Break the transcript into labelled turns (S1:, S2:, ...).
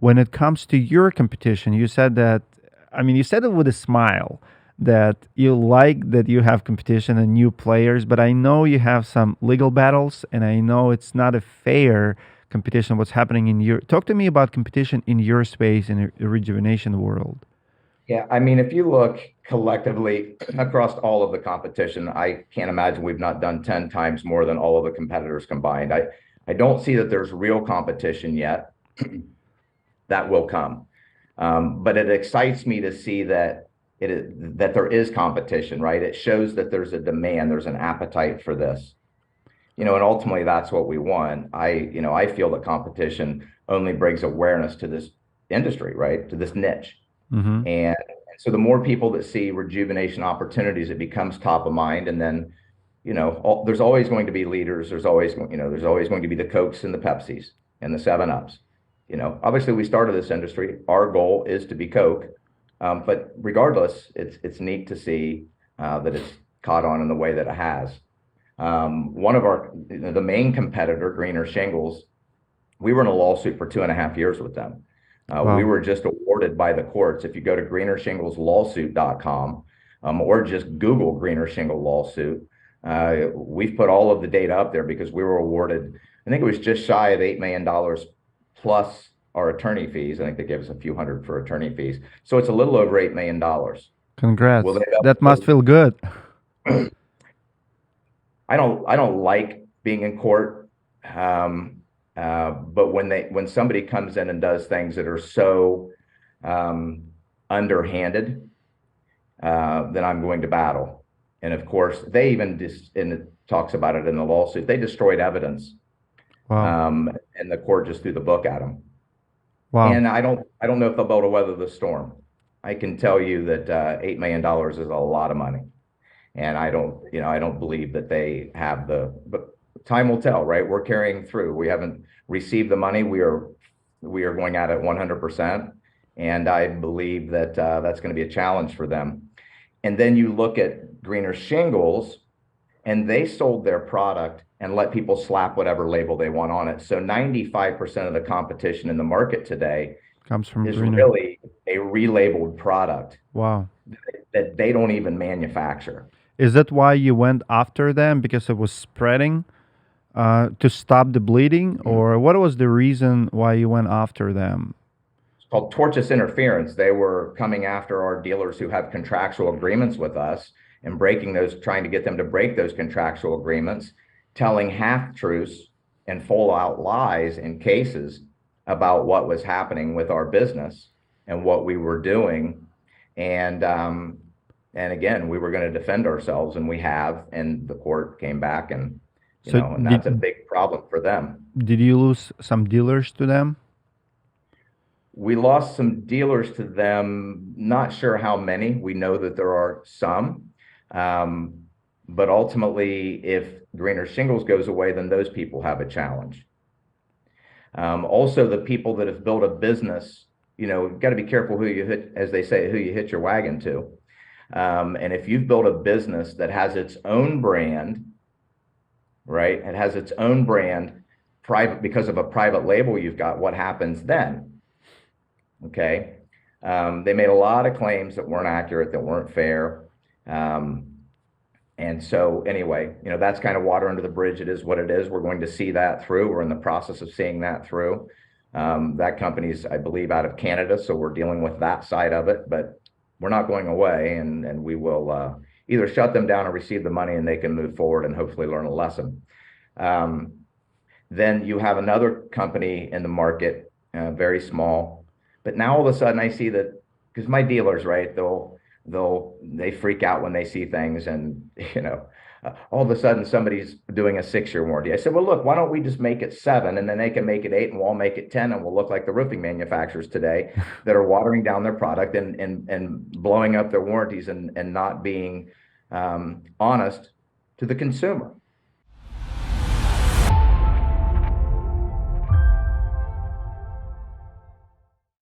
S1: When it comes to your competition, you said that, I mean, you said it with a smile that you like that you have competition and new players, but I know you have some legal battles and I know it's not a fair competition. What's happening in your, talk to me about competition in your space in the rejuvenation world.
S2: Yeah, I mean, if you look collectively across all of the competition, I can't imagine we've not done 10 times more than all of the competitors combined. I don't see that there's real competition yet. That will come. But it excites me to see that that there is competition, right? It shows that there's a demand, there's an appetite for this. And ultimately that's what we want. I feel that competition only brings awareness to this industry, right? To this niche.
S1: Mm-hmm.
S2: And so the more people that see rejuvenation opportunities, it becomes top of mind. And then, there's always going to be leaders. There's always going to be the Cokes and the Pepsis and the 7 Ups. Obviously we started this industry. Our goal is to be Coke. But regardless, it's neat to see that it's caught on in the way that it has. One of the main competitor, Greener Shingles, we were in a lawsuit for 2.5 years with them. We
S1: Wow.
S2: were just awarded by the courts. If you go to greenershinglesLawsuit.com, or just Google Greener Shingle lawsuit, we've put all of the data up there because we were awarded, I think it was just shy of $8 million plus our attorney fees. I think they gave us a few hundred for attorney fees. So it's a little over $8 million. Will
S1: Congrats.
S2: they
S1: That must
S2: ever
S1: feel good.
S2: I don't like being in court. But when somebody comes in and does things that are so um, underhanded, then I'm going to battle. And of course, they even and it talks about it in the lawsuit. They destroyed evidence,
S1: Wow.
S2: and the court just threw the book at them.
S1: Wow.
S2: And I don't know if they'll be able to weather the storm. I can tell you that $8 million is a lot of money. And I don't believe that they have but time will tell, right? We're carrying through. We haven't received the money. We are going at it 100%. And I believe that that's going to be a challenge for them. And then you look at Greener Shingles, and they sold their product and let people slap whatever label they want on it. So 95% of the competition in the market today
S1: Comes from
S2: is
S1: greener.
S2: really a relabeled product
S1: Wow.
S2: that they don't even manufacture.
S1: Is that why you went after them? Because it was spreading to stop the bleeding? Or what was the reason why you went after them?
S2: It's called tortious interference. They were coming after our dealers who have contractual agreements with us and trying to get them to break those contractual agreements, telling half truths and full out lies in cases about what was happening with our business and what we were doing. And and again, we were going to defend ourselves, and we have. And the court came back, and
S1: So
S2: and that's a big problem for them.
S1: did you lose some dealers to them?
S2: We lost some dealers to them, not sure how many. We know that there are some. Um, but ultimately, if Greener Shingles goes away, then those people have a challenge. Also, the people that have built a business, got to be careful who you hit, as they say, who you hit your wagon to. And if you've built a business that has its own brand, right? It has its own brand, private, because of a private label you've got, what happens then? Okay. They made a lot of claims that weren't accurate, that weren't fair. Um, and so anyway, that's kind of water under the bridge. It is what it is. We're going to see that through. We're in the process of seeing that through. That company's, I believe, out of Canada, so we're dealing with that side of it, but we're not going away, and we will either shut them down or receive the money, and they can move forward and hopefully learn a lesson. Um, then you have another company in the market, very small, but now all of a sudden I see that, because my dealers, right, they freak out when they see things, and all of a sudden somebody's doing a 6-year warranty. I said, well, look, why don't we just make it 7, and then they can make it 8, and we'll all make it 10, and we'll look like the roofing manufacturers today that are watering down their product and blowing up their warranties and not being honest to the consumer.